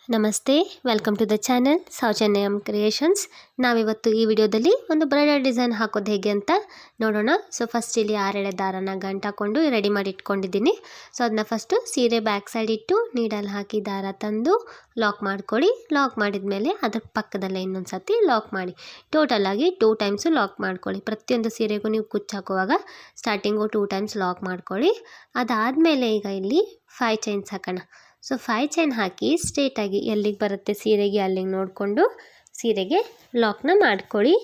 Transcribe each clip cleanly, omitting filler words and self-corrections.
ನಮಸ್ತೆ, welcome to the channel Soujanyam creations. ನಾವಿವತ್ತು ಈ ವಿಡಿಯೋದಲ್ಲಿ ಒಂದು ಬ್ರೈಡಲ್ ಡಿಸೈನ್ ಹಾಕೋದು ಹೇಗೆ ಅಂತ ನೋಡೋಣ. ಸೊ ಫಸ್ಟ್ ಇಲ್ಲಿ 6 ಎಳೆ ದಾರನ ಗಂಟು ಹಾಕ್ಕೊಂಡು ರೆಡಿ ಮಾಡಿ ಇಟ್ಕೊಂಡಿದ್ದೀನಿ. ಸೊ ಅದನ್ನ ಫಸ್ಟು ಸೀರೆ ಬ್ಯಾಕ್ ಸೈಡ್ ಇಟ್ಟು ನೀಡಲ್ ಹಾಕಿ ದಾರ ತಂದು ಲಾಕ್ ಮಾಡ್ಕೊಳ್ಳಿ. ಲಾಕ್ ಮಾಡಿದ ಮೇಲೆ ಅದ್ರ ಪಕ್ಕದಲ್ಲೇ ಇನ್ನೊಂದು ಸತಿ ಲಾಕ್ ಮಾಡಿ. ಟೋಟಲ್ ಆಗಿ 2 ಟೈಮ್ಸು ಲಾಕ್ ಮಾಡ್ಕೊಳ್ಳಿ. ಪ್ರತಿಯೊಂದು ಸೀರೆಗೂ ನೀವು ಕುಚ್ಚು ಹಾಕುವಾಗ ಸ್ಟಾರ್ಟಿಂಗು 2 ಟೈಮ್ಸ್ ಲಾಕ್ ಮಾಡ್ಕೊಳ್ಳಿ. ಅದಾದಮೇಲೆ ಈಗ ಇಲ್ಲಿ 5 ಚೈನ್ಸ್ ಹಾಕೋಣ. ಸೊ 5 ಚೈನ್ ಹಾಕಿ ಸ್ಟ್ರೇಟಾಗಿ ಎಲ್ಲಿಗೆ ಬರುತ್ತೆ ಸೀರೆಗೆ ಅಲ್ಲಿಗೆ ನೋಡಿಕೊಂಡು ಸೀರೆಗೆ ಲಾಕ್ನ ಮಾಡ್ಕೊಳ್ಳಿ.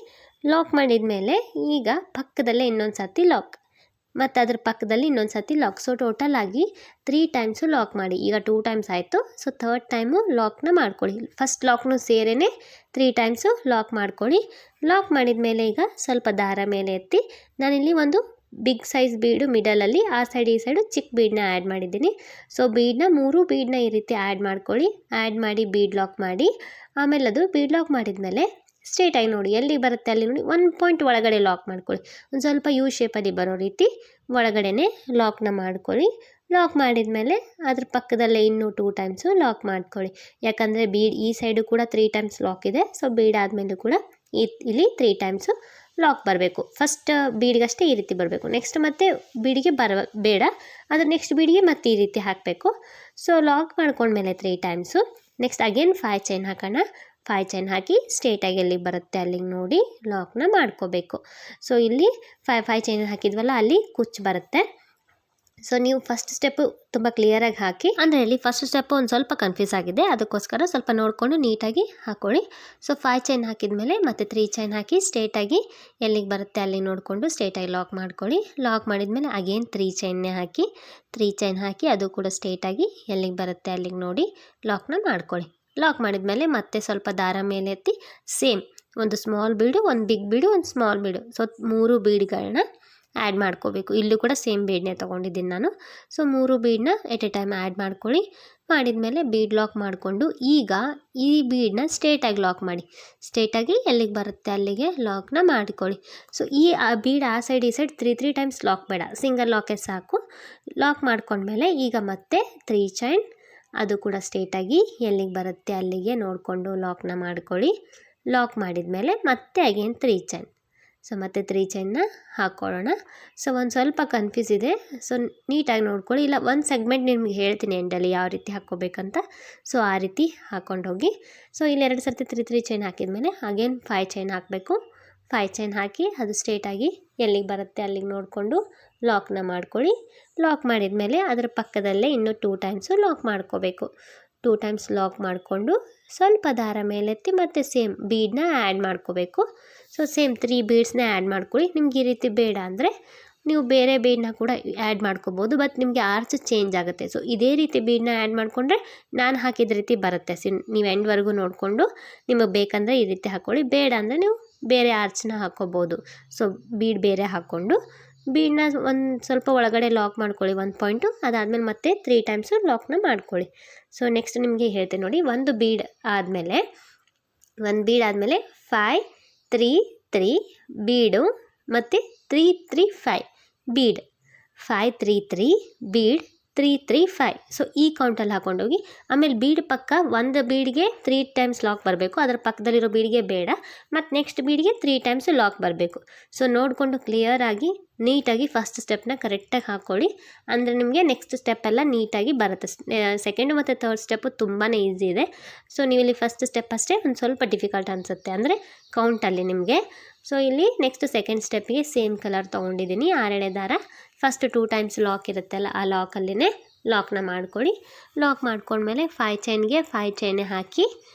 ಲಾಕ್ ಮಾಡಿದ ಮೇಲೆ ಈಗ ಪಕ್ಕದಲ್ಲೇ ಇನ್ನೊಂದು ಸತಿ ಲಾಕ್, ಮತ್ತು ಅದ್ರ ಪಕ್ಕದಲ್ಲಿ ಇನ್ನೊಂದು ಸತಿ ಲಾಕ್. ಸೊ ಟೋಟಲ್ ಆಗಿ 3 ಟೈಮ್ಸು ಲಾಕ್ ಮಾಡಿ. ಈಗ 2 ಟೈಮ್ಸ್ ಆಯಿತು. ಸೊ 3rd ಟೈಮು ಲಾಕ್ನ ಮಾಡ್ಕೊಳ್ಳಿ. ಫಸ್ಟ್ ಲಾಕ್ನು ಸೇರೇನೆ 3 ಟೈಮ್ಸು ಲಾಕ್ ಮಾಡ್ಕೊಳ್ಳಿ. ಲಾಕ್ ಮಾಡಿದ ಮೇಲೆ ಈಗ ಸ್ವಲ್ಪ ದಾರ ಮೇಲೆ ಎತ್ತಿ ನಾನಿಲ್ಲಿ ಒಂದು ಬಿಗ್ ಸೈಜ್ ಬೀಡು ಮಿಡಲಲ್ಲಿ ಆ ಸೈಡ್ ಈ ಸೈಡು ಚಿಕ್ಕ ಬೀಡನ್ನ ಆ್ಯಡ್ ಮಾಡಿದ್ದೀನಿ. ಸೊ ಬೀಡನ್ನ 3 ಬೀಡನ್ನ ಈ ರೀತಿ ಆ್ಯಡ್ ಮಾಡ್ಕೊಳ್ಳಿ. ಆ್ಯಡ್ ಮಾಡಿ ಬೀಡ್ ಲಾಕ್ ಮಾಡಿ. ಆಮೇಲೆ ಅದು ಬೀಡ್ ಲಾಕ್ ಮಾಡಿದ ಮೇಲೆ ಸ್ಟ್ರೇಟಾಗಿ ನೋಡಿ ಎಲ್ಲಿ ಬರುತ್ತೆ ಅಲ್ಲಿ ನೋಡಿ 1 ಪಾಯಿಂಟ್ ಒಳಗಡೆ ಲಾಕ್ ಮಾಡ್ಕೊಳ್ಳಿ. ಒಂದು ಸ್ವಲ್ಪ ಯು ಶೇಪಲ್ಲಿ ಬರೋ ರೀತಿ ಒಳಗಡೆನೆ ಲಾಕ್ನ ಮಾಡ್ಕೊಳ್ಳಿ. ಲಾಕ್ ಮಾಡಿದ ಮೇಲೆ ಅದ್ರ ಪಕ್ಕದಲ್ಲೇ ಇನ್ನೂ 2 ಟೈಮ್ಸು ಲಾಕ್ ಮಾಡ್ಕೊಳ್ಳಿ. ಯಾಕಂದರೆ ಬೀಡ್ ಈ ಸೈಡು ಕೂಡ 3 ಟೈಮ್ಸ್ ಲಾಕ್ ಇದೆ. ಸೊ ಬೀಡ್ ಆದಮೇಲೂ ಕೂಡ ಇಲ್ಲಿ 3 ಟೈಮ್ಸು ಲಾಕ್ ಬರಬೇಕು. ಫಸ್ಟ್ ಬೀಡಿಗಷ್ಟೇ ಈ ರೀತಿ ಬರಬೇಕು. ನೆಕ್ಸ್ಟ್ ಮತ್ತೆ ಬೀಡಿಗೆ ಬೇಡ, ಅದ್ರ ನೆಕ್ಸ್ಟ್ ಬೀಡಿಗೆ ಮತ್ತೆ ಈ ರೀತಿ ಹಾಕಬೇಕು. ಸೊ ಲಾಕ್ ಮಾಡ್ಕೊಂಡ್ಮೇಲೆ 3 ಟೈಮ್ಸು ನೆಕ್ಸ್ಟ್ ಅಗೇನ್ 5 ಚೈನ್ ಹಾಕೋಣ. 5 ಚೈನ್ ಹಾಕಿ ಸ್ಟ್ರೇಟಾಗಿ ಎಲ್ಲಿಗೆ ಬರುತ್ತೆ ಅಲ್ಲಿಗೆ ನೋಡಿ ಲಾಕ್ನ ಮಾಡ್ಕೋಬೇಕು. ಸೊ ಇಲ್ಲಿ 5 ಚೈನ್ ಹಾಕಿದ್ವಲ್ಲ ಅಲ್ಲಿ ಕುಚ್ಚು ಬರುತ್ತೆ. ಸೊ ನೀವು ಫಸ್ಟ್ ಸ್ಟೆಪ್ಪು ತುಂಬ ಕ್ಲಿಯರಾಗಿ ಹಾಕಿ, ಅಂದರೆ ಇಲ್ಲಿ ಫಸ್ಟ್ ಸ್ಟೆಪ್ಪು ಒಂದು ಸ್ವಲ್ಪ ಕನ್ಫ್ಯೂಸ್ ಆಗಿದೆ, ಅದಕ್ಕೋಸ್ಕರ ಸ್ವಲ್ಪ ನೋಡಿಕೊಂಡು ನೀಟಾಗಿ ಹಾಕ್ಕೊಳ್ಳಿ. ಸೊ 5 ಚೈನ್ ಹಾಕಿದ ಮೇಲೆ ಮತ್ತೆ 3 ಚೈನ್ ಹಾಕಿ ಸ್ಟ್ರೇಟಾಗಿ ಎಲ್ಲಿಗೆ ಬರುತ್ತೆ ಅಲ್ಲಿ ನೋಡಿಕೊಂಡು ಸ್ಟ್ರೇಟಾಗಿ ಲಾಕ್ ಮಾಡ್ಕೊಳ್ಳಿ. ಲಾಕ್ ಮಾಡಿದ್ಮೇಲೆ ಅಗೇನ್ 3 ಚೈನ್ನೇ ಹಾಕಿ 3 ಚೈನ್ ಹಾಕಿ ಅದು ಕೂಡ ಸ್ಟ್ರೇಟಾಗಿ ಎಲ್ಲಿಗೆ ಬರುತ್ತೆ ಅಲ್ಲಿಗೆ ನೋಡಿ ಲಾಕ್ನ ಮಾಡ್ಕೊಳ್ಳಿ. ಲಾಕ್ ಮಾಡಿದ್ಮೇಲೆ ಮತ್ತೆ ಸ್ವಲ್ಪ ದಾರ ಮೇಲೆ ಎತ್ತಿ ಸೇಮ್ ಒಂದು ಸ್ಮಾಲ್ ಬೀಡು, ಒಂದು ಬಿಗ್ ಬೀಡು, ಒಂದು ಸ್ಮಾಲ್ ಬೀಡು, ಸೊ 3 ಬೀಡ್ಗಳನ್ನ ಆ್ಯಡ್ ಮಾಡ್ಕೋಬೇಕು. ಇಲ್ಲೂ ಕೂಡ ಸೇಮ್ ಬೀಡನ್ನೇ ತೊಗೊಂಡಿದ್ದೀನಿ ನಾನು. ಸೊ 3 ಬೀಡನ್ನ ಎಟ್ ಎ ಟೈಮ್ ಆ್ಯಡ್ ಮಾಡ್ಕೊಳ್ಳಿ. ಮಾಡಿದ್ಮೇಲೆ ಬೀಡ್ ಲಾಕ್ ಮಾಡಿಕೊಂಡು ಈಗ ಈ ಬೀಡನ್ನ ಸ್ಟ್ರೇಟಾಗಿ ಲಾಕ್ ಮಾಡಿ. ಸ್ಟ್ರೇಟಾಗಿ ಎಲ್ಲಿಗೆ ಬರುತ್ತೆ ಅಲ್ಲಿಗೆ ಲಾಕ್ನ ಮಾಡ್ಕೊಳ್ಳಿ. ಸೊ ಈ ಬೀಡ್ ಆ ಸೈಡ್ ಈ ಸೈಡ್ 3 ಟೈಮ್ಸ್ ಲಾಕ್ ಬೇಡ, ಸಿಂಗಲ್ ಲಾಕೇ ಸಾಕು. ಲಾಕ್ ಮಾಡ್ಕೊಂಡ್ಮೇಲೆ ಈಗ ಮತ್ತೆ 3 ಚೈನ್ ಅದು ಕೂಡ ಸ್ಟ್ರೇಟಾಗಿ ಎಲ್ಲಿಗೆ ಬರುತ್ತೆ ಅಲ್ಲಿಗೆ ನೋಡಿಕೊಂಡು ಲಾಕ್ನ ಮಾಡ್ಕೊಳ್ಳಿ. ಲಾಕ್ ಮಾಡಿದ್ಮೇಲೆ ಮತ್ತೆ ಅಗೇನ್ 3 ಚೈನ್. ಸೊ ಮತ್ತೆ 3 ಚೈನ್ನ ಹಾಕ್ಕೊಳ್ಳೋಣ. ಸೊ ಒಂದು ಸ್ವಲ್ಪ ಕನ್ಫ್ಯೂಸ್ ಇದೆ, ಸೊ ನೀಟಾಗಿ ನೋಡ್ಕೊಳ್ಳಿ. ಇಲ್ಲ ಒಂದು ಸೆಗ್ಮೆಂಟ್ ನಿಮ್ಗೆ ಹೇಳ್ತೀನಿ ಎಂಡಲ್ಲಿ ಯಾವ ರೀತಿ ಹಾಕ್ಕೋಬೇಕಂತ. ಸೊ ಆ ರೀತಿ ಹಾಕ್ಕೊಂಡು ಹೋಗಿ. ಸೊ ಇಲ್ಲಿ 2 ಸರ್ತಿ 3 ಚೈನ್ ಹಾಕಿದ್ಮೇಲೆ ಅಗೇನ್ 5 ಚೈನ್ ಹಾಕಬೇಕು. 5 ಚೈನ್ ಹಾಕಿ ಅದು ಸ್ಟ್ರೇಟಾಗಿ ಎಲ್ಲಿಗೆ ಬರುತ್ತೆ ಅಲ್ಲಿಗೆ ನೋಡಿಕೊಂಡು ಲಾಕ್ನ ಮಾಡ್ಕೊಳ್ಳಿ. ಲಾಕ್ ಮಾಡಿದ್ಮೇಲೆ ಅದರ ಪಕ್ಕದಲ್ಲೇ ಇನ್ನೂ 2 ಟೈಮ್ಸು ಲಾಕ್ ಮಾಡ್ಕೋಬೇಕು. 2 ಟೈಮ್ಸ್ ಲಾಕ್ ಮಾಡಿಕೊಂಡು ಸ್ವಲ್ಪ ದಾರ ಮೇಲೆತ್ತಿ ಮತ್ತು ಸೇಮ್ ಬೀಡನ್ನ ಆ್ಯಡ್ ಮಾಡ್ಕೋಬೇಕು. ಸೊ ಸೇಮ್ 3 ಬೀಡ್ಸ್ನ ಆ್ಯಡ್ ಮಾಡ್ಕೊಳ್ಳಿ. ನಿಮ್ಗೆ ಈ ರೀತಿ ಬೇಡ ಅಂದರೆ ನೀವು ಬೇರೆ ಬೀಡನ್ನ ಕೂಡ ಆ್ಯಡ್ ಮಾಡ್ಕೋಬೋದು, ಬಟ್ ನಿಮಗೆ ಆರ್ಚ್ ಚೇಂಜ್ ಆಗುತ್ತೆ. ಸೊ ಇದೇ ರೀತಿ ಬೀಡನ್ನ ಆ್ಯಡ್ ಮಾಡಿಕೊಂಡ್ರೆ ನಾನು ಹಾಕಿದ ರೀತಿ ಬರುತ್ತೆ. ನೀವು ಎಂಡ್ವರೆಗೂ ನೋಡಿಕೊಂಡು ನಿಮಗೆ ಬೇಕಂದರೆ ಈ ರೀತಿ ಹಾಕ್ಕೊಳ್ಳಿ, ಬೇಡ ಅಂದರೆ ನೀವು ಬೇರೆ ಆರ್ಚ್ನ ಹಾಕ್ಕೋಬೋದು. ಸೊ ಬೀಡ್ ಬೇರೆ ಹಾಕ್ಕೊಂಡು ಬೀಡನ್ನ ಒಂದು ಸ್ವಲ್ಪ ಒಳಗಡೆ ಲಾಕ್ ಮಾಡ್ಕೊಳ್ಳಿ 1 ಪಾಯಿಂಟು. ಅದಾದಮೇಲೆ ಮತ್ತೆ 3 ಟೈಮ್ಸು ಲಾಕ್ನ ಮಾಡ್ಕೊಳ್ಳಿ. ಸೊ ನೆಕ್ಸ್ಟ್ ನಿಮಗೆ ಹೇಳ್ತೀನಿ ನೋಡಿ. ಒಂದು ಬೀಡ್ ಆದಮೇಲೆ 5 3 3 ಬೀಡು ಮತ್ತು 3 3 5 ಬೀಡ್, 5 3 3 ಬೀಡ್ 3 3 5. ಸೊ ಈ ಕೌಂಟಲ್ಲಿ ಹಾಕೊಂಡೋಗಿ ಆಮೇಲೆ ಬೀಡ್ ಪಕ್ಕ ಒಂದು ಬೀಡ್ಗೆ 3 ಟೈಮ್ಸ್ ಲಾಕ್ ಬರಬೇಕು, ಅದರ ಪಕ್ಕದಲ್ಲಿರೋ ಬೀಡ್ಗೆ ಬೇಡ, ಮತ್ತು ನೆಕ್ಸ್ಟ್ ಬೀಡ್ಗೆ 3 ಟೈಮ್ಸು ಲಾಕ್ ಬರಬೇಕು. ಸೊ ನೋಡಿಕೊಂಡು ಕ್ಲಿಯರಾಗಿ ನೀಟಾಗಿ ಫಸ್ಟ್ ಸ್ಟೆಪ್ನ ಕರೆಕ್ಟಾಗಿ ಹಾಕ್ಕೊಳ್ಳಿ. ಅಂದರೆ ನಿಮಗೆ ನೆಕ್ಸ್ಟ್ ಸ್ಟೆಪ್ಪೆಲ್ಲ ನೀಟಾಗಿ ಬರುತ್ತೆ. ಸೆಕೆಂಡು ಮತ್ತು 3rd ಸ್ಟೆಪ್ಪು ತುಂಬಾ ಈಸಿ ಇದೆ. ಸೊ ನೀವು ಇಲ್ಲಿ ಫಸ್ಟ್ ಸ್ಟೆಪ್ ಅಷ್ಟೇ ಒಂದು ಸ್ವಲ್ಪ ಡಿಫಿಕಲ್ಟ್ ಅನಿಸುತ್ತೆ, ಅಂದರೆ ಕೌಂಟಲ್ಲಿ ನಿಮಗೆ. ಸೊ ಇಲ್ಲಿ ನೆಕ್ಸ್ಟ್ ಸೆಕೆಂಡ್ ಸ್ಟೆಪ್ಪಿಗೆ ಸೇಮ್ ಕಲರ್ ತೊಗೊಂಡಿದ್ದೀನಿ 6 ಎಳೆ ದಾರ. ಫಸ್ಟ್ 2 ಟೈಮ್ಸ್ ಲಾಕ್ ಇರುತ್ತಲ್ಲ ಆ ಲಾಕಲ್ಲೇ ಲಾಕ್ನ ಮಾಡ್ಕೊಳ್ಳಿ. ಲಾಕ್ ಮಾಡ್ಕೊಂಡ್ಮೇಲೆ 5 ಚೈನ್ಗೆ 5 ಚೈನೇ ಹಾಕಿ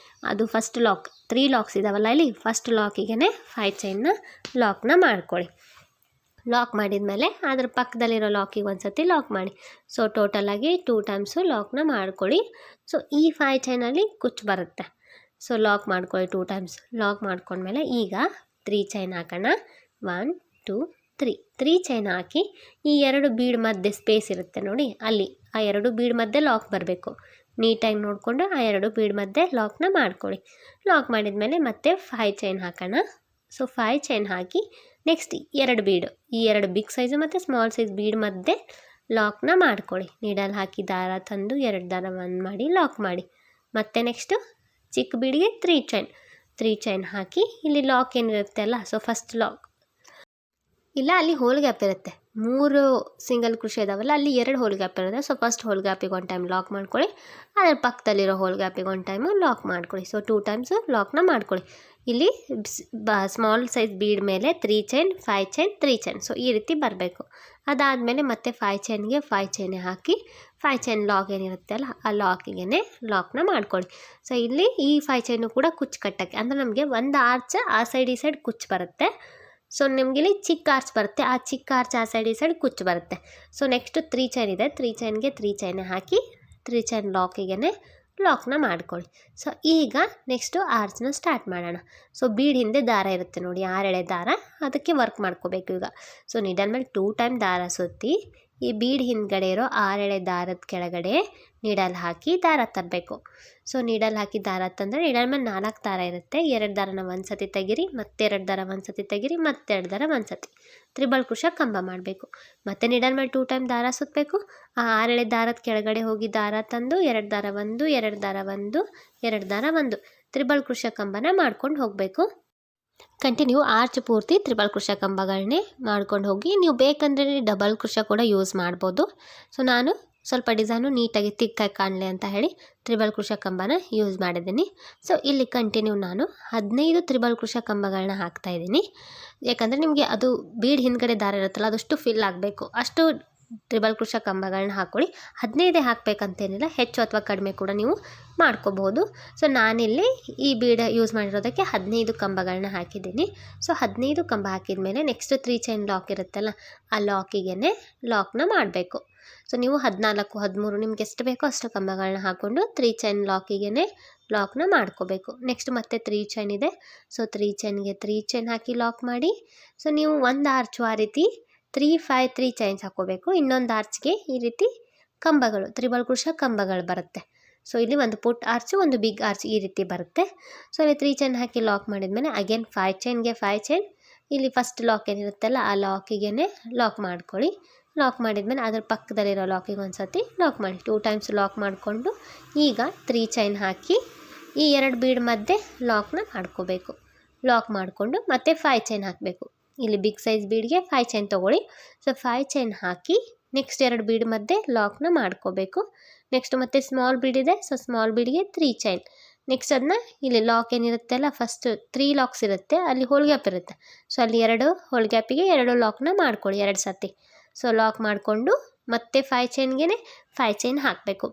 ಅದು ಫಸ್ಟ್ ಲಾಕ್ 3 ಲಾಕ್ಸ್ ಇದಾವಲ್ಲ ಇಲ್ಲಿ ಫಸ್ಟ್ ಲಾಕಿಗೆ 5 ಚೈನ್ನ ಲಾಕ್ನ ಮಾಡ್ಕೊಳ್ಳಿ. ಲಾಕ್ ಮಾಡಿದ್ಮೇಲೆ ಅದ್ರ ಪಕ್ಕದಲ್ಲಿರೋ ಲಾಕಿಗೆ ಒಂದು ಸತಿ ಲಾಕ್ ಮಾಡಿ. ಸೊ ಟೋಟಲಾಗಿ 2 ಟೈಮ್ಸು ಲಾಕ್ನ ಮಾಡ್ಕೊಳ್ಳಿ. ಸೊ ಈ 5 ಚೈನಲ್ಲಿ ಕುಚ್ಚು ಬರುತ್ತೆ. ಸೊ ಲಾಕ್ ಮಾಡ್ಕೊಳ್ಳಿ 2 ಟೈಮ್ಸ್. ಲಾಕ್ ಮಾಡ್ಕೊಂಡ್ಮೇಲೆ ಈಗ 3 ಚೈನ್ ಹಾಕೋಣ. 1 2 3 ಚೈನ್ ಹಾಕಿ ಈ 2 ಬೀಡ್ ಮಧ್ಯೆ ಸ್ಪೇಸ್ ಇರುತ್ತೆ ನೋಡಿ ಅಲ್ಲಿ ಆ 2 ಬೀಡ್ ಮಧ್ಯೆ ಲಾಕ್ ಬರಬೇಕು. ನೀಟಾಗಿ ನೋಡಿಕೊಂಡು ಆ 2 ಬೀಡ್ ಮಧ್ಯೆ ಲಾಕ್ನ ಮಾಡ್ಕೊಳ್ಳಿ. ಲಾಕ್ ಮಾಡಿದ್ಮೇಲೆ ಮತ್ತೆ 5 ಚೈನ್ ಹಾಕೋಣ. ಸೊ 5 ಚೈನ್ ಹಾಕಿ ನೆಕ್ಸ್ಟ್ 2 ಬೀಡು, ಈ 2 ಬಿಗ್ ಸೈಜು ಮತ್ತು ಸ್ಮಾಲ್ ಸೈಜ್ ಬೀಡ್ ಮಧ್ಯೆ ಲಾಕ್ನ ಮಾಡ್ಕೊಳ್ಳಿ. ನೀಡಲ್ ಹಾಕಿ ದಾರ ತಂದು 2 ದಾರ 1 ಮಾಡಿ ಲಾಕ್ ಮಾಡಿ. ಮತ್ತು ನೆಕ್ಸ್ಟು ಚಿಕ್ಕ ಬೀಡಿಗೆ 3 ಚೈನ್ ಹಾಕಿ ಇಲ್ಲಿ ಲಾಕ್ ಏನಿರುತ್ತೆ ಅಲ್ಲ, ಸೊ ಫಸ್ಟ್ ಲಾಕ್ ಇಲ್ಲ, ಅಲ್ಲಿ ಹೋಲ್ ಗ್ಯಾಪ್ ಇರುತ್ತೆ. 3 ಸಿಂಗಲ್ ಕ್ರೋಶೆ ಇದಾವಲ್ಲ, ಅಲ್ಲಿ 2 ಹೋಲ್ ಗ್ಯಾಪ್ ಇರುತ್ತೆ. ಸೊ ಫಸ್ಟ್ ಹೋಲ್ ಗ್ಯಾಪಿಗೆ 1 ಟೈಮ್ ಲಾಕ್ ಮಾಡ್ಕೊಳ್ಳಿ, ಅದರ ಪಕ್ಕದಲ್ಲಿರೋ ಹೋಲ್ ಗ್ಯಾಪಿಗೆ 1 ಟೈಮು ಲಾಕ್ ಮಾಡ್ಕೊಳ್ಳಿ. ಸೊ 2 ಟೈಮ್ಸು ಲಾಕ್ನ ಮಾಡ್ಕೊಳ್ಳಿ. ಇಲ್ಲಿ ಸ್ಮಾಲ್ ಸೈಜ್ ಬೀಡ್ ಮೇಲೆ 3 ಚೈನ್ 5 ಚೈನ್ 3 ಚೈನ್, ಸೊ ಈ ರೀತಿ ಬರಬೇಕು. ಅದಾದಮೇಲೆ ಮತ್ತೆ 5 ಚೈನ್ಗೆ 5 ಚೈನೇ ಹಾಕಿ 5 ಚೈನ್ ಲಾಕ್ ಏನಿರುತ್ತೆ ಅಲ್ಲ, ಆ ಲಾಕಿಗೆ ಲಾಕ್ನ ಮಾಡ್ಕೊಳ್ಳಿ. ಸೊ ಇಲ್ಲಿ ಈ 5 ಚೈನು ಕೂಡ ಕುಚ್ಚು ಕಟ್ಟಕ್ಕೆ, ಅಂದರೆ ನಮಗೆ ಒಂದು ಆರ್ಚ್ ಆ ಸೈಡ್ ಈ ಸೈಡ್ ಕುಚ್ಚು ಬರುತ್ತೆ. ಸೊ ನಿಮಗೆ ಇಲ್ಲಿ ಚಿಕ್ಕ ಆರ್ಚ್ ಬರುತ್ತೆ, ಆ ಚಿಕ್ಕ ಆರ್ಚ್ ಆ ಸೈಡ್ ಈ ಸೈಡ್ ಕುಚ್ಚು ಬರುತ್ತೆ. ಸೊ ನೆಕ್ಸ್ಟು 3 ಚೈನ್ ಇದೆ, 3 ಚೈನ್ಗೆ 3 ಚೈನೇ ಹಾಕಿ 3 ಚೈನ್ ಲಾಕಿಗೆ ಲಾಕ್ನ ಮಾಡ್ಕೊಳ್ಳಿ. ಸೊ ಈಗ ನೆಕ್ಸ್ಟು ಆರ್ಚ್ನ ಸ್ಟಾರ್ಟ್ ಮಾಡೋಣ. ಸೊ ಬೀಡ್ ಹಿಂದೆ ದಾರ ಇರುತ್ತೆ ನೋಡಿ, 6 ಎಳೆ ದಾರ, ಅದಕ್ಕೆ ವರ್ಕ್ ಮಾಡ್ಕೋಬೇಕು ಈಗ. ಸೊ ನೀಡಲ್ ಮೇಲೆ 2 ಟೈಮ್ ದಾರ ಸುತ್ತಿ ಈ ಬೀಡ್ ಹಿಂದ್ಗಡೆ ಇರೋ 6 ಎಳೆ ದಾರದ ಕೆಳಗಡೆ ನೀಡಲ್ ಹಾಕಿ ದಾರ ತರಬೇಕು. ಸೊ ನೀಡಲ್ ಹಾಕಿ ದಾರ ತಂದರೆ ನೀಡಲ್ ಮೇಲೆ 4 ದಾರ ಇರುತ್ತೆ. 2 ದಾರನ ಒಂದು ಸತಿ ತೆಗಿರಿ, ಮತ್ತೆ 2 ದಾರ ಒಂದು ಸತಿ ತೆಗಿರಿ, ಮತ್ತೆ 2 ದಾರ ಒಂದು ಸತಿ, ತ್ರಿಬಲ್ ಕ್ರೋಶೆ ಕಂಬ ಮಾಡಬೇಕು. ಮತ್ತು ನೀಡಲ್ ಮೇಲೆ 2 ಟೈಮ್ ದಾರ ಸುತ್ತಬೇಕು. ಆ 6 ಎಳೆ ದಾರದ ಕೆಳಗಡೆ ಹೋಗಿ ದಾರ ತಂದು 2 ದಾರ 1 2 ದಾರ 1 2 ದಾರ 1 ತ್ರಿಬಲ್ ಕ್ರೋಶೆ ಕಂಬನ ಮಾಡ್ಕೊಂಡು ಹೋಗಬೇಕು. ಕಂಟಿನ್ಯೂ ಆರ್ಚ್ ಪೂರ್ತಿ ತ್ರಿಬಲ್ ಕ್ರೋಶೆ ಕಂಬಗಳನ್ನೇ ಮಾಡ್ಕೊಂಡು ಹೋಗಿ. ನೀವು ಬೇಕಂದರೆ ಡಬಲ್ ಕ್ರೋಶೆ ಕೂಡ ಯೂಸ್ ಮಾಡ್ಬೋದು. ಸೊ ನಾನು ಸ್ವಲ್ಪ ಡಿಸೈನು ನೀಟಾಗಿ ತಿಕ್ಕಾಗಿ ಕಾಣಲಿ ಅಂತ ಹೇಳಿ ತ್ರಿಬಲ್ ಕ್ರೋಶೆ ಕಂಬನ ಯೂಸ್ ಮಾಡಿದ್ದೀನಿ. ಸೊ ಇಲ್ಲಿ ಕಂಟಿನ್ಯೂ ನಾನು 15 ತ್ರಿಬಲ್ ಕ್ರೋಶೆ ಕಂಬಗಳನ್ನ ಹಾಕ್ತಾಯಿದ್ದೀನಿ. ಯಾಕಂದರೆ ನಿಮಗೆ ಅದು ಬೀಡ್ ಹಿಂದ್ಗಡೆ ದಾರ ಇರುತ್ತಲ್ಲ, ಅದಷ್ಟು ಫಿಲ್ ಆಗಬೇಕು, ಅಷ್ಟು ತ್ರಿಬಲ್ ಕ್ರೋಶೆ ಕಂಬಗಳನ್ನ ಹಾಕ್ಕೊಳ್ಳಿ. 15 ಹಾಕಬೇಕಂತೇನಿಲ್ಲ, ಹೆಚ್ಚು ಅಥವಾ ಕಡಿಮೆ ಕೂಡ ನೀವು ಮಾಡ್ಕೋಬಹುದು. ಸೊ ನಾನಿಲ್ಲಿ ಈ ಬೀಡ್ ಯೂಸ್ ಮಾಡಿರೋದಕ್ಕೆ 15 ಕಂಬಗಳನ್ನ ಹಾಕಿದ್ದೀನಿ. ಸೊ 15 ಕಂಬ ಹಾಕಿದ ಮೇಲೆ ನೆಕ್ಸ್ಟ್ 3 ಚೈನ್ ಲಾಕ್ ಇರುತ್ತಲ್ಲ, ಆ ಲಾಕಿಗೆ ಲಾಕ್ನ ಮಾಡಬೇಕು. ಸೊ ನೀವು 14 13 ನಿಮ್ಗೆ ಎಷ್ಟು ಬೇಕೋ ಅಷ್ಟು ಕಂಬಗಳನ್ನ ಹಾಕ್ಕೊಂಡು 3 ಚೈನ್ ಲಾಕಿಗೆ ಲಾಕ್ನ ಮಾಡ್ಕೋಬೇಕು. ನೆಕ್ಸ್ಟ್ ಮತ್ತೆ 3 ಚೈನ್ ಇದೆ. ಸೊ 3 ಚೈನ್ಗೆ 3 ಚೈನ್ ಹಾಕಿ ಲಾಕ್ ಮಾಡಿ. ಸೊ ನೀವು ಒಂದು ಆರ್ಚು ಆ ರೀತಿ 3 5 3 ಚೈನ್ಸ್ ಹಾಕ್ಕೋಬೇಕು. ಇನ್ನೊಂದು ಆರ್ಚ್ಗೆ ಈ ರೀತಿ ಕಂಬಗಳು ತ್ರಿಬಲ್ ಕ್ರೋಶೆ ಕಂಬಗಳು ಬರುತ್ತೆ. ಸೊ ಇಲ್ಲಿ ಒಂದು ಪುಟ್ ಆರ್ಚು, ಒಂದು ಬಿಗ್ ಆರ್ಚ್ ಈ ರೀತಿ ಬರುತ್ತೆ. ಸೊ ಇಲ್ಲಿ 3 ಚೈನ್ ಹಾಕಿ ಲಾಕ್ ಮಾಡಿದ್ಮೇಲೆ ಅಗೇನ್ 5 ಚೈನ್ಗೆ 5 ಚೈನ್, ಇಲ್ಲಿ ಫಸ್ಟ್ ಲಾಕ್ ಏನಿರುತ್ತಲ್ಲ ಆ ಲಾಕಿಗೆ ಲಾಕ್ ಮಾಡ್ಕೊಳ್ಳಿ. ಲಾಕ್ ಮಾಡಿದ್ಮೇಲೆ ಅದರ ಪಕ್ಕದಲ್ಲಿರೋ ಲಾಕಿಗೆ ಒಂದು ಸತಿ ಲಾಕ್ ಮಾಡಿ, 2 ಟೈಮ್ಸ್ ಲಾಕ್ ಮಾಡಿಕೊಂಡು ಈಗ 3 ಚೈನ್ ಹಾಕಿ ಈ 2 ಬೀಡ್ ಮಧ್ಯೆ ಲಾಕ್ನ ಮಾಡ್ಕೋಬೇಕು. ಲಾಕ್ ಮಾಡಿಕೊಂಡು ಮತ್ತೆ 5 ಚೈನ್ ಹಾಕಬೇಕು. ಇಲ್ಲಿ ಬಿಗ್ ಸೈಜ್ ಬೀಡ್ಗೆ 5 ಚೈನ್ ತೊಗೊಳ್ಳಿ. ಸೊ 5 ಚೈನ್ ಹಾಕಿ ನೆಕ್ಸ್ಟ್ 2 ಬೀಡ್ ಮಧ್ಯೆ ಲಾಕ್ನ ಮಾಡ್ಕೋಬೇಕು. ನೆಕ್ಸ್ಟ್ ಮತ್ತೆ ಸ್ಮಾಲ್ ಬೀಡ್ ಇದೆ. ಸೊ ಸ್ಮಾಲ್ ಬೀಡ್ಗೆ 3 ಚೈನ್. ನೆಕ್ಸ್ಟ್ ಅದನ್ನ ಇಲ್ಲಿ ಲಾಕ್ ಏನಿರುತ್ತೆ ಅಲ್ಲ, ಫಸ್ಟ್ 3 ಲಾಕ್ಸ್ ಇರುತ್ತೆ, ಅಲ್ಲಿ ಹೋಲ್ ಗ್ಯಾಪ್ ಇರುತ್ತೆ. ಸೊ ಅಲ್ಲಿ 2 ಹೋಲ್ ಗ್ಯಾಪಿಗೆ 2 ಲಾಕ್ನ ಮಾಡ್ಕೊಳ್ಳಿ 2 ಸತಿ. ಸೊ ಲಾಕ್ ಮಾಡಿಕೊಂಡು ಮತ್ತೆ 5 ಚೈನ್ಗೆ 5 ಚೈನ್ ಹಾಕಬೇಕು.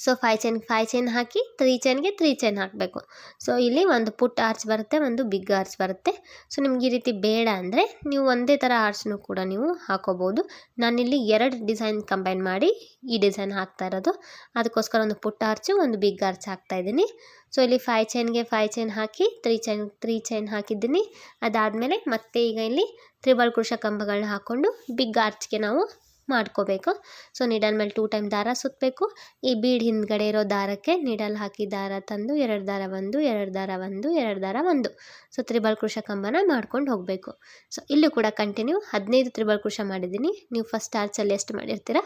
ಸೊ 5 ಚೈನ್ ಹಾಕಿ 3 ಚೈನ್ಗೆ 3 ಚೈನ್ ಹಾಕಬೇಕು. ಸೊ ಇಲ್ಲಿ ಒಂದು ಪುಟ್ ಆರ್ಚ್ ಬರುತ್ತೆ, ಒಂದು ಬಿಗ್ ಆರ್ಚ್ ಬರುತ್ತೆ. ಸೊ ನಿಮ್ಗೆ ಈ ರೀತಿ ಬೇಡ ಅಂದರೆ ನೀವು ಒಂದೇ ಥರ ಆರ್ಚ್ನೂ ಕೂಡ ನೀವು ಹಾಕೋಬೋದು. ನಾನಿಲ್ಲಿ 2 ಡಿಸೈನ್ ಕಂಬೈನ್ ಮಾಡಿ ಈ ಡಿಸೈನ್ ಹಾಕ್ತಾ ಇರೋದು, ಅದಕ್ಕೋಸ್ಕರ ಒಂದು ಪುಟ್ ಆರ್ಚು ಒಂದು ಬಿಗ್ ಆರ್ಚ್ ಹಾಕ್ತಾಯಿದ್ದೀನಿ. ಸೊ ಇಲ್ಲಿ 5 ಚೈನ್ಗೆ 5 ಚೈನ್ ಹಾಕಿ 3 ಚೈನ್ ಹಾಕಿದ್ದೀನಿ. ಅದಾದಮೇಲೆ ಮತ್ತೆ ಈಗ ಇಲ್ಲಿ ತ್ರಿಬಲ್ ಕ್ರೋಶೆ ಕಂಬಗಳನ್ನ ಹಾಕ್ಕೊಂಡು ಬಿಗ್ ಆರ್ಚ್ಗೆ ನಾವು ಮಾಡ್ಕೋಬೇಕು. ಸೊ ನೀಡಲ್ ಮೇಲೆ 2 ಟೈಮ್ ದಾರ ಸುತ್ತಬೇಕು. ಈ ಬೀಡ್ ಹಿಂದ್ಗಡೆ ಇರೋ ದಾರಕ್ಕೆ ನೀಡಲ್ ಹಾಕಿ ದಾರ ತಂದು 2 ದಾರ 1 2 ದಾರ 1 2 ದಾರ 1, ಸೊ ತ್ರಿಬಲ್ ಕ್ರೋಶೆ ಕಂಬನ ಮಾಡ್ಕೊಂಡು ಹೋಗಬೇಕು. ಸೊ ಇಲ್ಲೂ ಕೂಡ ಕಂಟಿನ್ಯೂ 15 ತ್ರಿಬಲ್ ಕ್ರೋಶೆ ಮಾಡಿದ್ದೀನಿ. ನೀವು ಫಸ್ಟ್ ಆರ್ಚಲ್ಲಿ ಎಷ್ಟು ಮಾಡಿರ್ತೀರ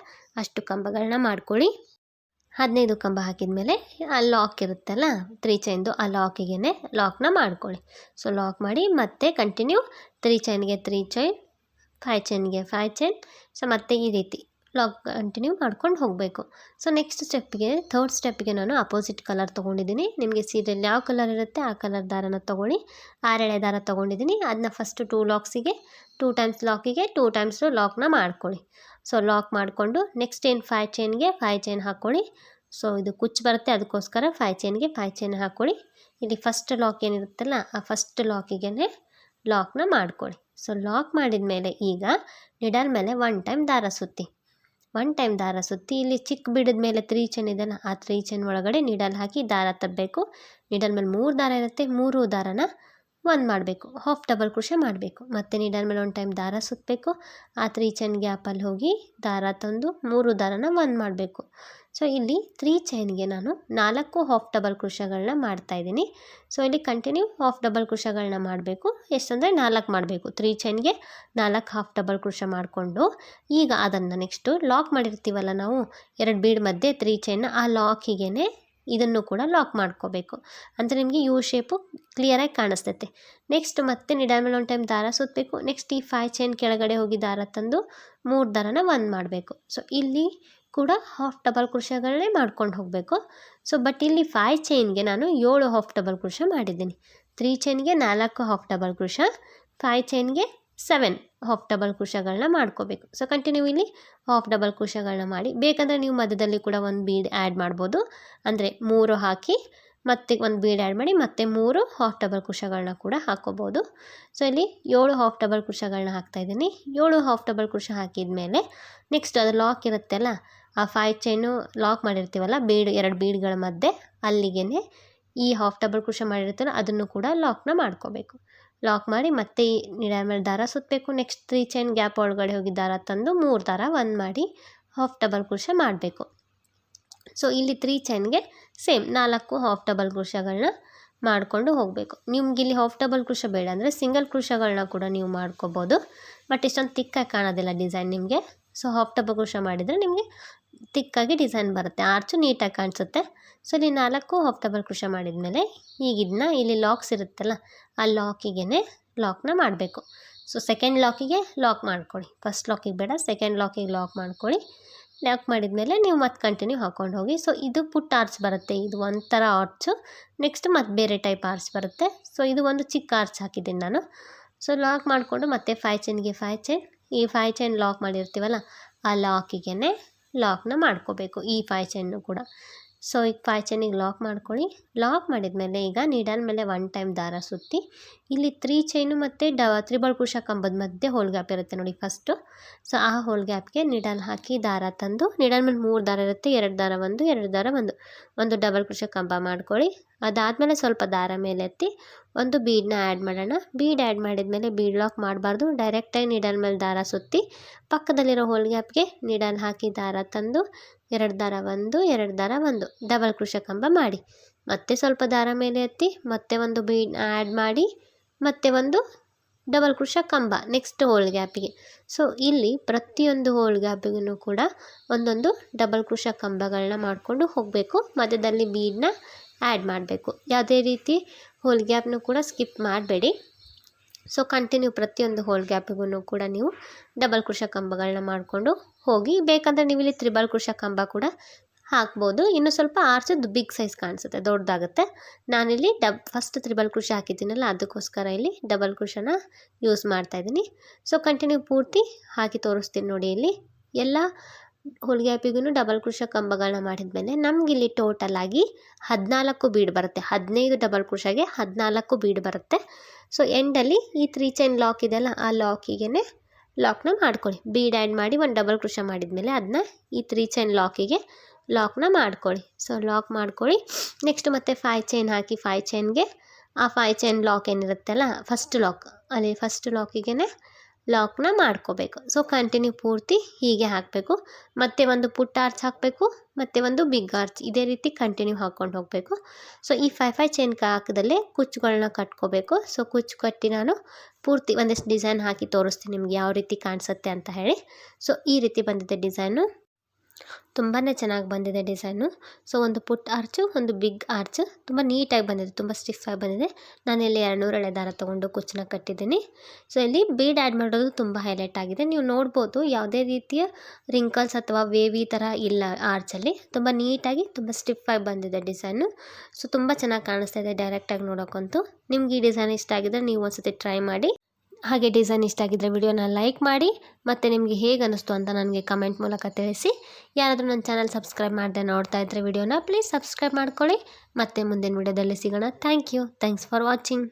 ಅಷ್ಟು ಕಂಬಗಳನ್ನ ಮಾಡ್ಕೊಳ್ಳಿ. 15 ಕಂಬ ಹಾಕಿದ ಮೇಲೆ ಆ ಲಾಕ್ ಇರುತ್ತಲ್ಲ 3 ಚೈನ್ದು, ಆ ಲಾಕಿಗೆ ಲಾಕ್ನ ಮಾಡ್ಕೊಳ್ಳಿ. ಸೊ ಲಾಕ್ ಮಾಡಿ ಮತ್ತೆ ಕಂಟಿನ್ಯೂ 3 ಚೈನ್ಗೆ 3 ಚೈನ್ 5 ಚೈನ್ಗೆ 5 ಚೈನ್. ಸೊ ಮತ್ತೆ ಈ ರೀತಿ ಲಾಕ್ ಕಂಟಿನ್ಯೂ ಮಾಡ್ಕೊಂಡು ಹೋಗಬೇಕು. ಸೊ ನೆಕ್ಸ್ಟ್ ಸ್ಟೆಪ್ಪಿಗೆ, ಥರ್ಡ್ ಸ್ಟೆಪ್ಪಿಗೆ ನಾನು ಅಪೋಸಿಟ್ ಕಲರ್ ತೊಗೊಂಡಿದ್ದೀನಿ. ನಿಮಗೆ ಸೀರೆಯಲ್ಲಿ ಯಾವ ಕಲರ್ ಇರುತ್ತೆ ಆ ಕಲರ್ ದಾರನ ತೊಗೊಳ್ಳಿ. 6 ಎಳೆ ದಾರ ತೊಗೊಂಡಿದ್ದೀನಿ. ಅದನ್ನ ಫಸ್ಟ್ 2 ಲಾಕ್ಸಿಗೆ 2 ಟೈಮ್ಸ್ ಲಾಕಿಗೆ 2 ಟೈಮ್ಸ್ ಲಾಕ್ನ ಮಾಡ್ಕೊಳ್ಳಿ. ಸೊ ಲಾಕ್ ಮಾಡಿಕೊಂಡು ನೆಕ್ಸ್ಟ್ ಏನು 5 ಚೈನ್ಗೆ 5 ಚೈನ್ ಹಾಕ್ಕೊಳ್ಳಿ. ಸೊ ಇದು ಕುಚ್ಚು ಬರುತ್ತೆ, ಅದಕ್ಕೋಸ್ಕರ 5 ಚೈನ್ಗೆ 5 ಚೈನ್ ಹಾಕ್ಕೊಳ್ಳಿ. ಇಲ್ಲಿ ಫಸ್ಟ್ ಲಾಕ್ ಏನಿರುತ್ತಲ್ಲ ಆ ಫಸ್ಟ್ ಲಾಕಿಗೆ ಲಾಕ್ನ ಮಾಡ್ಕೊಳ್ಳಿ. ಸೊ ಲಾಕ್ ಮಾಡಿದ ಮೇಲೆ ಈಗ ನಿಡಲ್ ಮೇಲೆ 1 ಟೈಮ್ ದಾರ ಸುತ್ತಿ. 1 ಟೈಮ್ ದಾರ ಸುತ್ತಿ ಇಲ್ಲಿ ಚಿಕ್ಕ ಬಿಡದ ಮೇಲೆ 3 ಚೈನ್ ಇದೆಯಲ್ಲ, ಆ 3 ಚೈನ್ ಒಳಗಡೆ ನೀಡಲ್ ಹಾಕಿ ದಾರ ತರಬೇಕು. ನೀಡಲ್ ಮೇಲೆ 3 ದಾರ ಇರುತ್ತೆ, 3 ದಾರನ 1 ಮಾಡಬೇಕು, ಹಾಫ್ ಡಬಲ್ ಕ್ರೋಶೆ ಮಾಡಬೇಕು. ಮತ್ತು ನೀಡಲ್ ಮೇಲೆ 1 ಟೈಮ್ ದಾರ ಸುತ್ತಬೇಕು. ಆ 3 ಚೈನ್ ಗ್ಯಾಪಲ್ಲಿ ಹೋಗಿ ದಾರ ತಂದು 3 ದಾರನ 1 ಮಾಡಬೇಕು. ಸೊ ಇಲ್ಲಿ 3 ಚೈನ್ಗೆ ನಾನು 4 ಹಾಫ್ ಡಬಲ್ ಕ್ರೋಶೆಗಳನ್ನ ಮಾಡ್ತಾಯಿದ್ದೀನಿ. ಸೊ ಇಲ್ಲಿ ಕಂಟಿನ್ಯೂ ಹಾಫ್ ಡಬಲ್ ಕ್ರೋಶೆಗಳನ್ನ ಮಾಡಬೇಕು. ಎಷ್ಟಂದರೆ 4 ಮಾಡಬೇಕು. 3 ಚೈನ್ಗೆ 4 ಹಾಫ್ ಡಬಲ್ ಕ್ರೋಶೆ ಮಾಡಿಕೊಂಡು ಈಗ ಅದನ್ನು ನೆಕ್ಸ್ಟು ಲಾಕ್ ಮಾಡಿರ್ತೀವಲ್ಲ ನಾವು 2 ಬೀಡ್ ಮಧ್ಯೆ 3 ಚೈನ್ನ, ಆ ಲಾಕಿಗೆ ಇದನ್ನು ಕೂಡ ಲಾಕ್ ಮಾಡ್ಕೋಬೇಕು. ಅಂದರೆ ನಿಮಗೆ ಯು ಶೇಪು ಕ್ಲಿಯರಾಗಿ ಕಾಣಿಸ್ತೈತೆ. ನೆಕ್ಸ್ಟ್ ಮತ್ತೆ ನೀಡಲ್ ಮೇಲೆ ಒಂದು ಟೈಮ್ ದಾರ ಸುತ್ತಬೇಕು. ನೆಕ್ಸ್ಟ್ ಈ 5 ಚೈನ್ ಕೆಳಗಡೆ ಹೋಗಿ ದಾರ ತಂದು 3 ದಾರನ ಒಂದು ಮಾಡಬೇಕು. ಸೊ ಇಲ್ಲಿ ಕೂಡ ಹಾಫ್ ಡಬಲ್ ಕ್ರೋಶಗಳನ್ನೇ ಮಾಡ್ಕೊಂಡು ಹೋಗಬೇಕು. ಸೊ ಬಟ್ ಇಲ್ಲಿ 5 ಚೈನ್ಗೆ ನಾನು 7 ಹಾಫ್ ಡಬಲ್ ಕ್ರೋಶ ಮಾಡಿದ್ದೀನಿ. 3 ಚೈನ್ಗೆ 4 ಹಾಫ್ ಡಬಲ್ ಕ್ರೋಶ, 5 ಚೈನ್ಗೆ 7 ಹಾಫ್ ಡಬಲ್ ಕ್ರೋಶಗಳನ್ನ ಮಾಡ್ಕೋಬೇಕು. ಸೊ ಕಂಟಿನ್ಯೂ ಇಲ್ಲಿ ಹಾಫ್ ಡಬಲ್ ಕ್ರೋಶಗಳನ್ನ ಮಾಡಿ, ಬೇಕಂದರೆ ನೀವು ಮಧ್ಯದಲ್ಲಿ ಕೂಡ ಒಂದು ಬೀಡ್ ಆ್ಯಡ್ ಮಾಡ್ಬೋದು. ಅಂದರೆ 3 ಹಾಕಿ ಮತ್ತೆ ಒಂದು ಬೀಡ್ ಆ್ಯಡ್ ಮಾಡಿ ಮತ್ತೆ 3 ಹಾಫ್ ಡಬಲ್ ಕ್ರೋಶಗಳನ್ನ ಕೂಡ ಹಾಕ್ಕೋಬೋದು. ಸೊ ಇಲ್ಲಿ 7 ಹಾಫ್ ಡಬಲ್ ಕ್ರೋಶಗಳನ್ನ ಹಾಕ್ತಾಯಿದ್ದೀನಿ. 7 ಹಾಫ್ ಡಬಲ್ ಕ್ರೋಶ ಹಾಕಿದ ಮೇಲೆ ನೆಕ್ಸ್ಟ್ ಅದು ಲಾಕ್ ಇರುತ್ತಲ್ಲ, ಆ 5 ಚೈನು ಲಾಕ್ ಮಾಡಿರ್ತೀವಲ್ಲ ಬೀಡ್ 2 ಬೀಡ್ಗಳ ಮಧ್ಯೆ ಅಲ್ಲಿಗೆ ಈ ಹಾಫ್ ಡಬಲ್ ಕ್ರೋಶ ಮಾಡಿರ್ತೀವಲ್ಲ ಅದನ್ನು ಕೂಡ ಲಾಕ್ನ ಮಾಡ್ಕೋಬೇಕು. ಲಾಕ್ ಮಾಡಿ ಮತ್ತೆ ಈ ನೀಡಲ್ ಮೇಲೆ ದಾರ ಸುತ್ತಬೇಕು. ನೆಕ್ಸ್ಟ್ 3 ಚೈನ್ ಗ್ಯಾಪ್ ಒಳಗಡೆ ಹೋಗಿ ದಾರ ತಂದು 3 ದಾರ ಒಂದು ಮಾಡಿ ಹಾಫ್ ಡಬಲ್ ಕ್ರೋಶ ಮಾಡಬೇಕು. ಸೊ ಇಲ್ಲಿ 3 ಚೈನ್ಗೆ ಸೇಮ್ 4 ಹಾಫ್ ಡಬಲ್ ಕ್ರೋಶಗಳನ್ನ ಮಾಡಿಕೊಂಡು ಹೋಗಬೇಕು. ನಿಮ್ಗೆ ಇಲ್ಲಿ ಹಾಫ್ ಡಬಲ್ ಕ್ರೋಶ ಬೇಡ ಅಂದರೆ ಸಿಂಗಲ್ ಕ್ರೋಶಗಳನ್ನ ಕೂಡ ನೀವು ಮಾಡ್ಕೋಬೋದು. ಬಟ್ ಇಷ್ಟೊಂದು ತಿಕ್ಕಾಗಿ ಕಾಣೋದಿಲ್ಲ ಡಿಸೈನ್ ನಿಮಗೆ. ಸೊ ಹಾಫ್ ಡಬಲ್ ಕ್ರೋಶ ಮಾಡಿದರೆ ನಿಮಗೆ ತಿಕ್ಕಾಗಿ ಡಿಸೈನ್ ಬರುತ್ತೆ, ಆರ್ಚು ನೀಟಾಗಿ ಕಾಣಿಸುತ್ತೆ. ಸೊ ಇಲ್ಲಿ 4 ಹಾಫ್ ಡಬಲ್ ಕ್ರೋಶ ಮಾಡಿದ್ಮೇಲೆ ಈಗ ಇದನ್ನ ಇಲ್ಲಿ ಲಾಕ್ಸ್ ಇರುತ್ತಲ್ಲ ಆ ಲಾಕಿಗೆ ಲಾಕ್ನ ಮಾಡಬೇಕು. ಸೊ ಸೆಕೆಂಡ್ ಲಾಕಿಗೆ ಲಾಕ್ ಮಾಡ್ಕೊಳ್ಳಿ, ಫಸ್ಟ್ ಲಾಕಿಗೆ ಬೇಡ, ಸೆಕೆಂಡ್ ಲಾಕಿಗೆ ಲಾಕ್ ಮಾಡ್ಕೊಳ್ಳಿ. ಲಾಕ್ ಮಾಡಿದ್ಮೇಲೆ ನೀವು ಮತ್ತೆ ಕಂಟಿನ್ಯೂ ಹಾಕ್ಕೊಂಡು ಹೋಗಿ. ಸೊ ಇದು ಪುಟ್ಟ ಆರ್ಚ್ ಬರುತ್ತೆ, ಇದು ಒಂಥರ ಆರ್ಚು. ನೆಕ್ಸ್ಟ್ ಮತ್ತೆ ಬೇರೆ ಟೈಪ್ ಆರ್ಚ್ ಬರುತ್ತೆ. ಸೊ ಇದು ಒಂದು ಚಿಕ್ಕ ಆರ್ಚ್ ಹಾಕಿದ್ದೀನಿ ನಾನು. ಸೊ ಲಾಕ್ ಮಾಡಿಕೊಂಡು ಮತ್ತೆ 5 ಚೈನ್ಗೆ 5 ಚೈನ್, ಈ 5 ಚೈನ್ ಲಾಕ್ ಮಾಡಿರ್ತೀವಲ್ಲ ಆ ಲಾಕಿಗೆ ಲಾಕ್ನ ಮಾಡ್ಕೋಬೇಕು ಈ 5 ಚೈನು ಕೂಡ. ಸೊ ಈಗ 5 ಚೈನಿಗೆ ಲಾಕ್ ಮಾಡ್ಕೊಳ್ಳಿ. ಲಾಕ್ ಮಾಡಿದ್ಮೇಲೆ ಈಗ ನೀಡಲ್ ಮೇಲೆ 1 ಟೈಮ್ ದಾರ ಸುತ್ತಿ ಇಲ್ಲಿ 3 ಚೈನು ಮತ್ತು ತ್ರಿಬಲ್ ಕ್ರೋಶ ಕಂಬದ ಮಧ್ಯೆ ಹೋಲ್ ಗ್ಯಾಪ್ ಇರುತ್ತೆ ನೋಡಿ ಫಸ್ಟು. ಸೊ ಆ ಹೋಲ್ ಗ್ಯಾಪ್ಗೆ ನೀಡಲ್ ಹಾಕಿ ದಾರ ತಂದು ನೀಡಲ್ ಮೇಲೆ 3 ದಾರ ಇರುತ್ತೆ, 2 ದಾರ ಒಂದು ಒಂದು ಡಬಲ್ ಕ್ರೋಶ ಕಂಬ ಮಾಡ್ಕೊಳ್ಳಿ. ಅದಾದಮೇಲೆ ಸ್ವಲ್ಪ ದಾರ ಮೇಲೆ ಎತ್ತಿ ಒಂದು ಬೀಡನ್ನ ಆ್ಯಡ್ ಮಾಡೋಣ. ಬೀಡ್ ಆ್ಯಡ್ ಮಾಡಿದ್ಮೇಲೆ ಬೀಡ್ ಲಾಕ್ ಮಾಡಬಾರ್ದು, ಡೈರೆಕ್ಟಾಗಿ ನೀಡಲ್ ಮೇಲೆ ದಾರ ಸುತ್ತಿ ಪಕ್ಕದಲ್ಲಿರೋ ಹೋಲ್ ಗ್ಯಾಪ್ಗೆ ನೀಡಲ್ ಹಾಕಿ ದಾರ ತಂದು 2 ದಾರ ಒಂದು ಡಬಲ್ ಕ್ರೋಶ ಕಂಬ ಮಾಡಿ, ಮತ್ತೆ ಸ್ವಲ್ಪ ದಾರ ಮೇಲೆ ಎತ್ತಿ ಮತ್ತೆ ಒಂದು ಬೀಡ್ ಆ್ಯಡ್ ಮಾಡಿ ಮತ್ತೆ ಒಂದು ಡಬಲ್ ಕ್ರೋಶ ಕಂಬ ನೆಕ್ಸ್ಟ್ ಹೋಲ್ ಗ್ಯಾಪಿಗೆ. ಸೊ ಇಲ್ಲಿ ಪ್ರತಿಯೊಂದು ಹೋಲ್ ಗ್ಯಾಪಿಗೂ ಕೂಡ ಒಂದೊಂದು ಡಬಲ್ ಕ್ರೋಶ ಕಂಬಗಳನ್ನ ಮಾಡಿಕೊಂಡು ಹೋಗಬೇಕು. ಮಧ್ಯದಲ್ಲಿ ಬೀಡನ್ನ ಆ್ಯಡ್ ಮಾಡಬೇಕು. ಯಾವುದೇ ರೀತಿ ಹೋಲ್ ಗ್ಯಾಪ್ನೂ ಕೂಡ ಸ್ಕಿಪ್ ಮಾಡಬೇಡಿ. ಸೊ ಕಂಟಿನ್ಯೂ ಪ್ರತಿಯೊಂದು ಹೋಲ್ ಗ್ಯಾಪಿಗೂ ಕೂಡ ನೀವು ಡಬಲ್ ಕ್ರೋಶ ಕಂಬಗಳನ್ನ ಮಾಡಿಕೊಂಡು ಹೋಗಿ. ಬೇಕಂದರೆ ನೀವು ಇಲ್ಲಿ ತ್ರಿಬಲ್ ಕ್ರೋಶ ಕಂಬ ಕೂಡ ಹಾಕ್ಬೋದು. ಇನ್ನು ಸ್ವಲ್ಪ ಆರ್ಚದ್ದು ಬಿಗ್ ಸೈಜ್ ಕಾಣಿಸುತ್ತೆ, ದೊಡ್ಡದಾಗುತ್ತೆ. ನಾನಿಲ್ಲಿ ಫಸ್ಟ್ ತ್ರಿಬಲ್ ಕ್ರೋಶ ಹಾಕಿದ್ದೀನಲ್ಲ ಅದಕ್ಕೋಸ್ಕರ ಇಲ್ಲಿ ಡಬಲ್ ಕ್ರೋಶನ ಯೂಸ್ ಮಾಡ್ತಾಯಿದ್ದೀನಿ. ಸೊ ಕಂಟಿನ್ಯೂ ಪೂರ್ತಿ ಹಾಕಿ ತೋರಿಸ್ತೀನಿ ನೋಡಿ. ಇಲ್ಲಿ ಎಲ್ಲ ಹೋಲ್ ಗ್ಯಾಪಿಗೂ ಡಬಲ್ ಕ್ರೋಶ ಕಂಬಗಳನ್ನ ಮಾಡಿದ್ಮೇಲೆ ನಮಗಿಲ್ಲಿ ಟೋಟಲ್ ಆಗಿ 14 ಬೀಡ್ ಬರುತ್ತೆ. 15 ಡಬಲ್ ಕ್ರೋಶಗೆ 14 ಬೀಡ್ ಬರುತ್ತೆ. ಸೊ ಎಂಡಲ್ಲಿ ಈ 3 ಚೈನ್ ಲಾಕ್ ಇದೆಯಲ್ಲ ಆ ಲಾಕಿಗೆ ಲಾಕ್ನ ಮಾಡ್ಕೊಳ್ಳಿ. ಬೀಡ್ ಆ್ಯಡ್ ಮಾಡಿ ಒಂದು ಡಬಲ್ ಕ್ರೋಶ ಮಾಡಿದ್ಮೇಲೆ ಅದನ್ನ ಈ 3 ಚೈನ್ ಲಾಕಿಗೆ ಲಾಕ್ನ ಮಾಡ್ಕೊಳ್ಳಿ. ಸೊ ಲಾಕ್ ಮಾಡ್ಕೊಳ್ಳಿ. ನೆಕ್ಸ್ಟ್ ಮತ್ತೆ 5 ಚೈನ್ ಹಾಕಿ 5 ಚೈನ್ಗೆ ಆ 5 ಚೈನ್ ಲಾಕ್ ಏನಿರುತ್ತಲ್ಲ ಫಸ್ಟ್ ಲಾಕ್, ಅಲ್ಲಿ ಫಸ್ಟ್ ಲಾಕಿಗೆ ಲಾಕ್ನ ಮಾಡ್ಕೋಬೇಕು. ಸೊ ಕಂಟಿನ್ಯೂ ಪೂರ್ತಿ ಹೀಗೆ ಹಾಕಬೇಕು. ಮತ್ತೆ ಒಂದು ಪುಟ್ಟ ಆರ್ಚ್ ಹಾಕಬೇಕು, ಮತ್ತೆ ಒಂದು ಬಿಗ್ ಆರ್ಚ್, ಇದೇ ರೀತಿ ಕಂಟಿನ್ಯೂ ಹಾಕ್ಕೊಂಡು ಹೋಗಬೇಕು. ಸೊ ಈ 5 ಚೈನ್ ಹಾಕಿದಲ್ಲೇ ಕುಚ್ಚುಗಳನ್ನ ಕಟ್ಕೋಬೇಕು. ಸೊ ಕುಚ್ಚು ಕಟ್ಟಿ ನಾನು ಪೂರ್ತಿ ಒಂದಿಷ್ಟು ಡಿಸೈನ್ ಹಾಕಿ ತೋರಿಸ್ತೀನಿ ನಿಮಗೆ ಯಾವ ರೀತಿ ಕಾಣಿಸುತ್ತೆ ಅಂತ ಹೇಳಿ. ಸೊ ಈ ರೀತಿ ಬಂದಿದೆ ಡಿಸೈನು, ತುಂಬಾ ಚೆನ್ನಾಗಿ ಬಂದಿದೆ ಡಿಸೈನು. ಸೊ ಒಂದು ಪುಟ್ ಆರ್ಚು, ಒಂದು ಬಿಗ್ ಆರ್ಚ್, ತುಂಬ ನೀಟಾಗಿ ಬಂದಿದೆ, ತುಂಬ ಸ್ಟಿಫಾಗಿ ಬಂದಿದೆ. ನಾನಿಲ್ಲಿ 200 ಎಳೆ ದಾರ ತೊಗೊಂಡು ಕುಚ್ಚನ್ನ ಕಟ್ಟಿದ್ದೀನಿ. ಸೊ ಇಲ್ಲಿ ಬೀಡ್ ಆ್ಯಡ್ ಮಾಡೋದು ತುಂಬ ಹೈಲೈಟ್ ಆಗಿದೆ. ನೀವು ನೋಡ್ಬೋದು ಯಾವುದೇ ರೀತಿಯ ರಿಂಕಲ್ಸ್ ಅಥವಾ ವೇವಿ ಥರ ಇಲ್ಲ ಆರ್ಚಲ್ಲಿ. ತುಂಬ ನೀಟಾಗಿ ತುಂಬ ಸ್ಟಿಫಾಗಿ ಬಂದಿದೆ ಡಿಸೈನು. ಸೊ ತುಂಬ ಚೆನ್ನಾಗಿ ಕಾಣಿಸ್ತಾ ಇದೆ ಡೈರೆಕ್ಟಾಗಿ ನೋಡೋಕ್ಕಂತೂ. ನಿಮ್ಗೆ ಈ ಡಿಸೈನ್ ಇಷ್ಟ ಆಗಿದ್ರೆ ನೀವು ಒಂದ್ಸತಿ ಟ್ರೈ ಮಾಡಿ. ಹಾಗೆ ಡಿಸೈನ್ ಇಷ್ಟ ಆಗಿದ್ದರೆ ವಿಡಿಯೋನ ಲೈಕ್ ಮಾಡಿ, ಮತ್ತು ನಿಮಗೆ ಹೇಗೆ ಅನ್ನಿಸ್ತು ಅಂತ ನನಗೆ ಕಮೆಂಟ್ ಮೂಲಕ ತಿಳಿಸಿ. ಯಾರಾದರೂ ನನ್ನ ಚಾನಲ್ ಸಬ್ಸ್ಕ್ರೈಬ್ ಮಾಡದೆ ನೋಡ್ತಾ ಇದ್ದರೆ ವಿಡಿಯೋನ ಪ್ಲೀಸ್ ಸಬ್ಸ್ಕ್ರೈಬ್ ಮಾಡ್ಕೊಳ್ಳಿ. ಮತ್ತೆ ಮುಂದಿನ ವಿಡಿಯೋದಲ್ಲಿ ಸಿಗೋಣ. Thanks for watching.